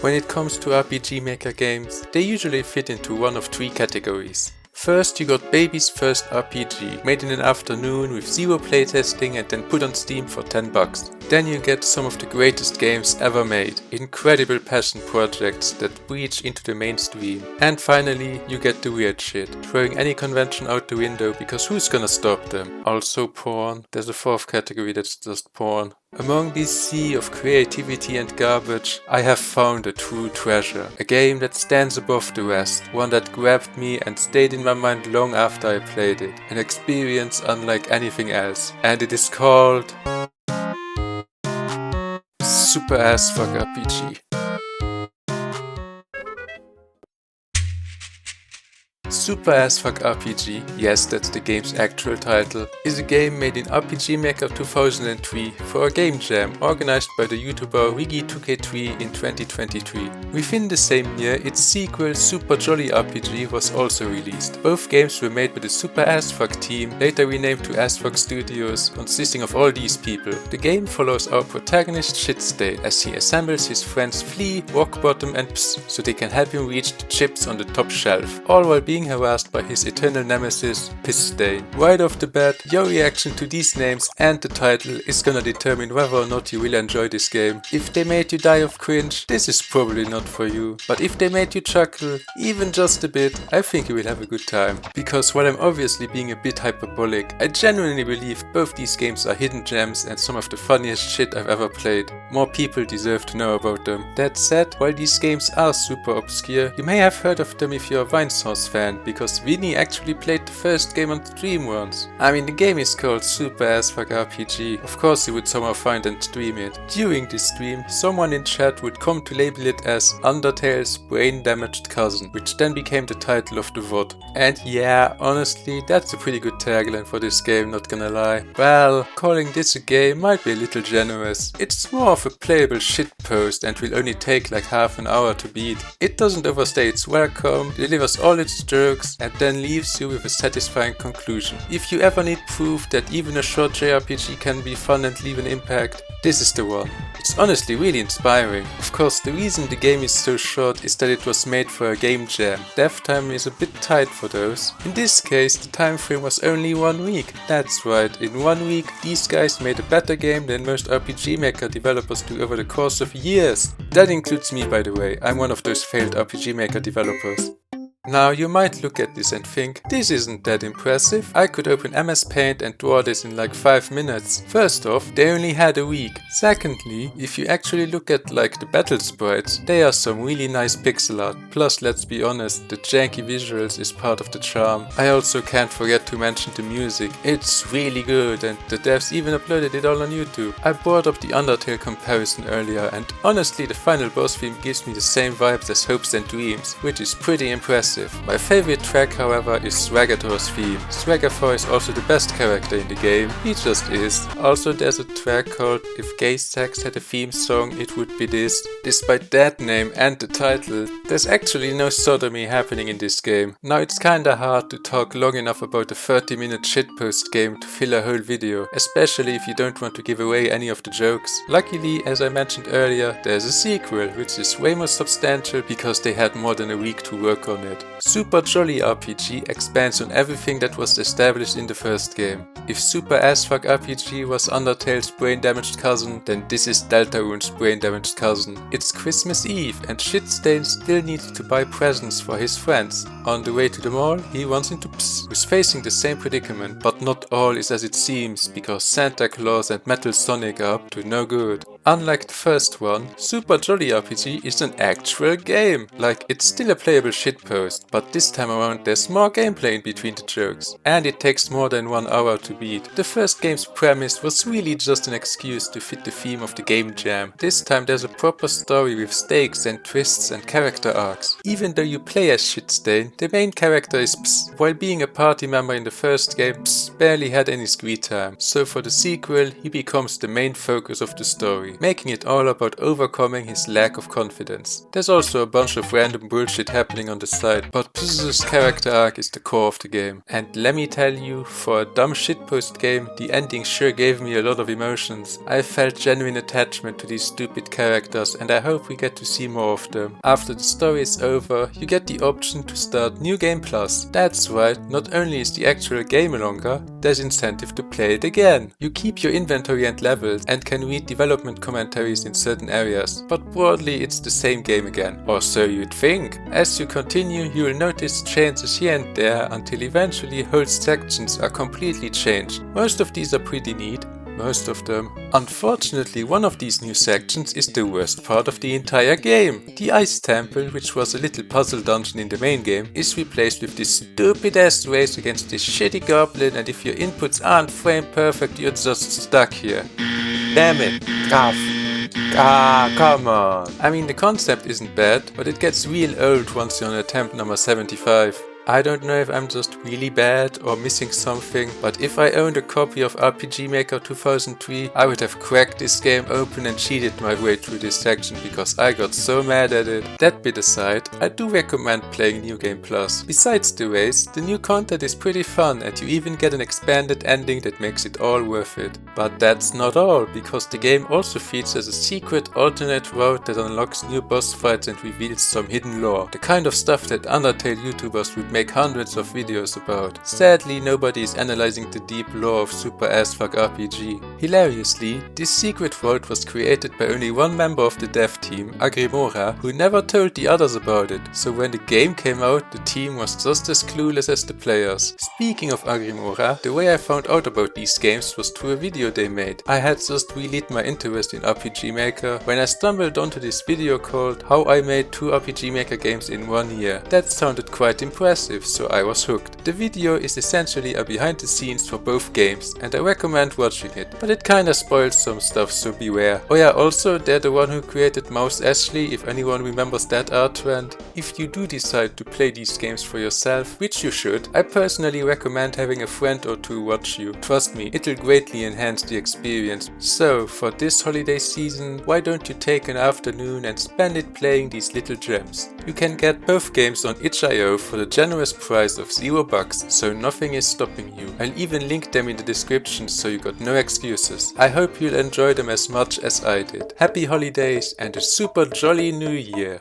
When it comes to RPG Maker games, they usually fit into one of three categories. First, you got baby's first RPG, made in an afternoon with zero playtesting and then put on Steam for $10. Then you get some of the greatest games ever made, incredible passion projects that breach into the mainstream. And finally, you get the weird shit, throwing any convention out the window because who's gonna stop them? Also porn. There's a fourth category that's just porn. Among this sea of creativity and garbage, I have found a true treasure. A game that stands above the rest, one that grabbed me and stayed in my mind long after I played it. An experience unlike anything else. And it is called Super Ass Fuck RPG. Super Ass Fuck RPG, yes that's the game's actual title, is a game made in RPG Maker 2003 for a game jam organized by the YouTuber Wiggy2k3 in 2023. Within the same year, its sequel Super Jolly RPG was also released. Both games were made by the Super Ass Fuck team, later renamed to Ass Fuck Studios, consisting of all these people. The game follows our protagonist Pisstain as he assembles his friends Flea, Rockbottom and Ps so they can help him reach the chips on the top shelf, all while being harassed by his eternal nemesis, Pisstain. Right off the bat, your reaction to these names and the title is gonna determine whether or not you will enjoy this game. If they made you die of cringe, this is probably not for you. But if they made you chuckle, even just a bit, I think you will have a good time. Because while I'm obviously being a bit hyperbolic, I genuinely believe both these games are hidden gems and some of the funniest shit I've ever played. More people deserve to know about them. That said, while these games are super obscure, you may have heard of them if you're a Vinesauce fan, because Vinny actually played the first game on the stream once. I mean, the game is called Super Ass Fuck RPG. Of course he would somehow find and stream it. During this stream, someone in chat would come to label it as Undertale's brain damaged cousin, which then became the title of the VOD. And yeah, honestly, that's a pretty good tagline for this game, not gonna lie. Well, calling this a game might be a little generous. It's more of a playable shitpost and will only take like half an hour to beat. It doesn't overstay its welcome, delivers all its jokes, and then leaves you with a satisfying conclusion. If you ever need proof that even a short JRPG can be fun and leave an impact, this is the one. It's honestly really inspiring. Of course, the reason the game is so short is that it was made for a game jam. Dev time is a bit tight for those. In this case, the time frame was only 1 week. That's right, in 1 week, these guys made a better game than most RPG Maker developers do over the course of years. That includes me, by the way. I'm one of those failed RPG Maker developers. Now you might look at this and think, this isn't that impressive. I could open MS Paint and draw this in like 5 minutes. First off, they only had a week. Secondly, if you actually look at like the battle sprites, they are some really nice pixel art. Plus, let's be honest, the janky visuals is part of the charm. I also can't forget to mention the music. It's really good and the devs even uploaded it all on YouTube. I brought up the Undertale comparison earlier and honestly the final boss theme gives me the same vibes as Hopes and Dreams, which is pretty impressive. My favorite track, however, is Swagator's theme. Swagator is also the best character in the game, he just is. Also there's a track called If Gay Sex Had a Theme Song It Would Be This. Despite that name and the title, there's actually no sodomy happening in this game. Now it's kinda hard to talk long enough about a 30-minute shitpost game to fill a whole video, especially if you don't want to give away any of the jokes. Luckily, as I mentioned earlier, there's a sequel, which is way more substantial because they had more than a week to work on it. Super Jolly RPG expands on everything that was established in the first game. If Super Ass Fuck RPG was Undertale's brain damaged cousin, then this is Deltarune's brain damaged cousin. It's Christmas Eve and Pisstain still needs to buy presents for his friends. On the way to the mall, he runs into Ps, who's facing the same predicament, but not all is as it seems because Santa Claus and Metal Sonic are up to no good. Unlike the first one, Super Jolly RPG is an actual game. Like, it's still a playable shitpost, but this time around there's more gameplay in between the jokes. And it takes more than 1 hour to beat. The first game's premise was really just an excuse to fit the theme of the game jam. This time there's a proper story with stakes and twists and character arcs. Even though you play as Pisstain, the main character is Ps. While being a party member in the first game, Ps barely had any screen time. So for the sequel, he becomes the main focus of the story. story, making it all about overcoming his lack of confidence. There's also a bunch of random bullshit happening on the side, but Pissstain's character arc is the core of the game. And let me tell you, for a dumb shitpost game, the ending sure gave me a lot of emotions. I felt genuine attachment to these stupid characters, and I hope we get to see more of them. After the story is over, you get the option to start New Game Plus. That's right, not only is the actual game longer, there's incentive to play it again. You keep your inventory and levels and can read development commentaries in certain areas, but broadly it's the same game again. Or so you'd think. As you continue, you will notice changes here and there until eventually whole sections are completely changed. Most of these are pretty neat. Most of them. Unfortunately, one of these new sections is the worst part of the entire game. The Ice Temple, which was a little puzzle dungeon in the main game, is replaced with this stupid ass race against this shitty goblin, and if your inputs aren't framed perfect, you're just stuck here. Damn it. Come on. I mean, the concept isn't bad, but it gets real old once you're on attempt number 75. I don't know if I'm just really bad or missing something, but if I owned a copy of RPG Maker 2003, I would have cracked this game open and cheated my way through this section because I got so mad at it. That bit aside, I do recommend playing New Game Plus. Besides the race, the new content is pretty fun and you even get an expanded ending that makes it all worth it. But that's not all, because the game also features a secret alternate route that unlocks new boss fights and reveals some hidden lore. The kind of stuff that Undertale YouTubers would make hundreds of videos about. Sadly, nobody is analyzing the deep lore of Super As Fuck RPG. Hilariously, this secret vault was created by only one member of the dev team, Agrimmora, who never told the others about it, so when the game came out, the team was just as clueless as the players. Speaking of Agrimmora, the way I found out about these games was through a video they made. I had just relit my interest in RPG Maker when I stumbled onto this video called How I Made 2 RPG Maker Games in 1 Year. That sounded quite impressive, so I was hooked. The video is essentially a behind the scenes for both games, and I recommend watching it, but it kinda spoils some stuff, so beware. Oh yeah, also they're the one who created Mouse Ashley, if anyone remembers that art trend. If you do decide to play these games for yourself, which you should, I personally recommend having a friend or two watch you. Trust me, it'll greatly enhance the experience. So, for this holiday season, why don't you take an afternoon and spend it playing these little gems? You can get both games on itch.io for the generous price of $0, so nothing is stopping you. I'll even link them in the description so you got no excuses. I hope you'll enjoy them as much as I did. Happy holidays and a super jolly new year!